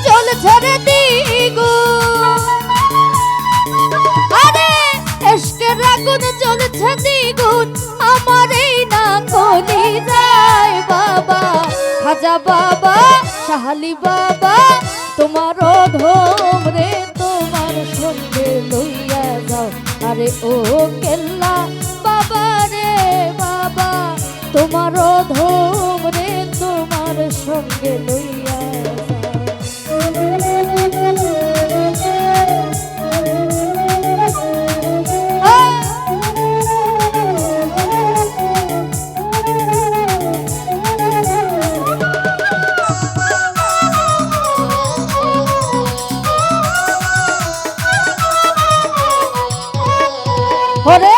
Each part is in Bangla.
জ্বলছে রে দ্বিগুণ, আরে ইশকের আগুন জ্বলছে দ্বিগুণ আমার এই না কলিজায় বাবা। খাজা বাবা শাহালি বাবা তোমার ধম রে তোমার সঙ্গে লইয়া যাও, আরে ও কেল্লা বাবা রে বাবা তোমার ধম রে তোমার সঙ্গে লইয়া ঘরে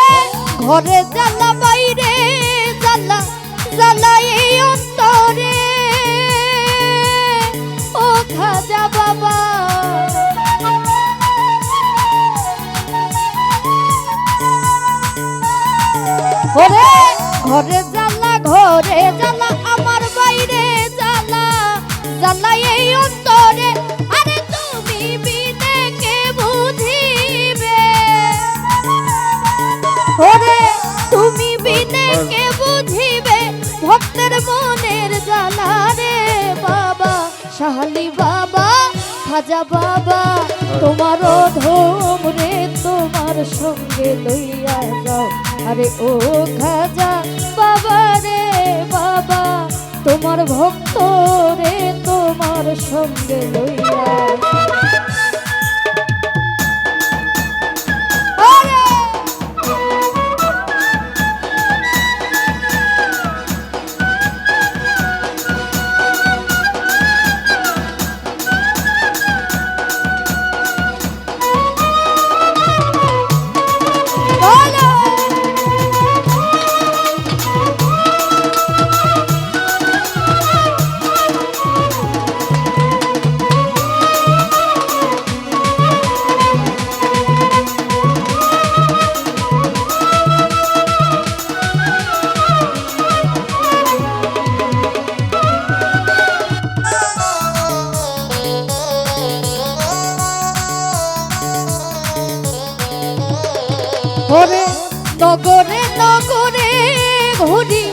ঘরে জ্বালা বাইরে জ্বালা জ্বালা এই অন্তরে ও খাজা বাবা। ঘরে ঘরে জ্বালা ঘরে জ্বালা আমার বাইরে জ্বালা জ্বালা এই অন্তরে, আরে তুমি বিনে কে বুঝিবে, ওরে তুমি বিনে কে বুঝিবে ভক্তের মনের জ্বালা রে বাবা। শাহালি বাবা খাজা বাবা তোমার ধম রে তোমার সঙ্গে লইয়া যাও, আরে ও খাজা বাবা রে বাবা তোমার ভক্ত রে তোমার সঙ্গে লইয়া ওরে নগরে নগরে ঘুরি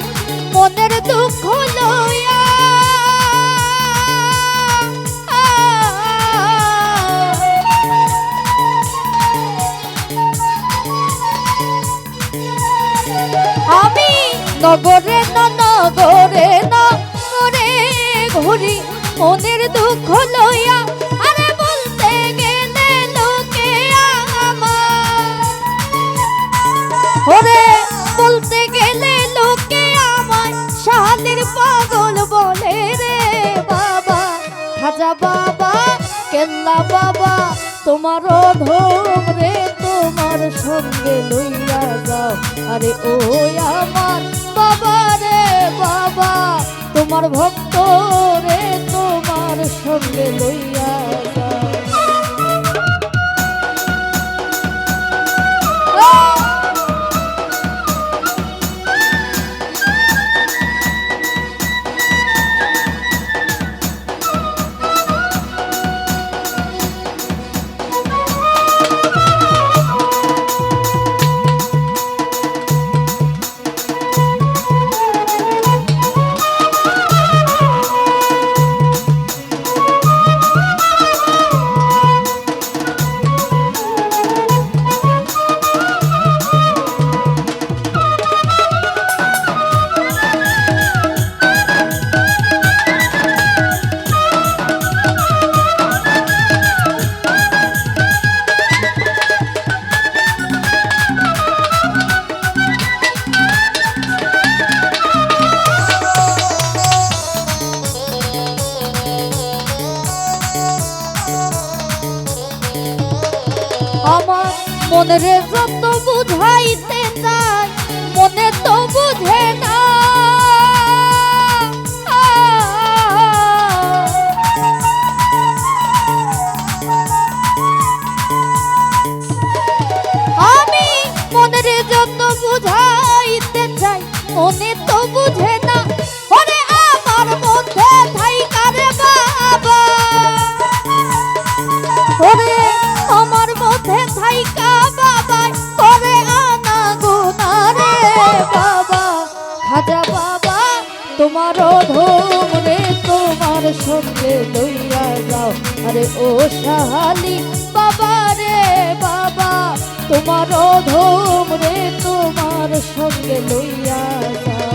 মনের দুঃখ লইয়া, আমি নগরে নগরে নগরে ঘুরি মনের দুঃখ লইয়া, আরে বলতে গেলে লোকে আমার, ওরে বলতে গেলে লোকে আমায় শাহালির পাগল বলে রে বাবা। খাজা বাবা কেল্লা বাবা তোমার ধম রে তোমার সঙ্গে লইয়া যাও, আরে ও আমার বাবা রে বাবা তোমার ভক্ত রে তোমার সঙ্গে লইয়া যাও। আমার মনে রে যত বুঝাইতে চাই মনে তো বুঝে না, আমি মনে রে যত বুঝাইতে চাই মনে তো বুঝে না, ওরে আমার মধ্যে থাইকা রে বাবা তোমার ধুম রে তোমার সঙ্গে লইয়া যাও আরে ও সাহালি বাবা রে বাবা তোমার ধুম রে তোমার সঙ্গে লইয়া যাও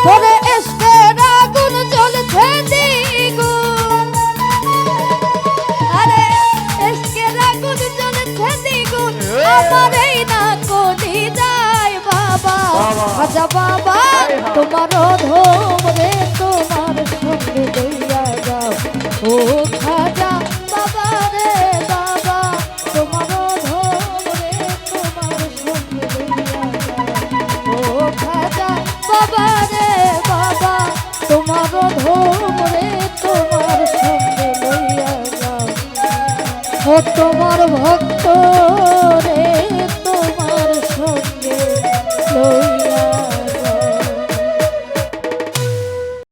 পরে এসকের আগুন জ্বলছে দ্বিগুণ আরে এসকের আগুন জ্বলছে দ্বিগুণ আমার এই না কোনি যায় বাবা খাজা বাবা তোমার ধুম রে তোমার সঙ্গে লইয়া যাও ও খাজা বাবা রে বাবা তোমার ধুম রে তোমার সঙ্গে লইয়া যাও ও খাজা বাবা রে বাবা তোমার ধুম রে তোমার সঙ্গে লইয়া যাও ও তোমার ভক্ত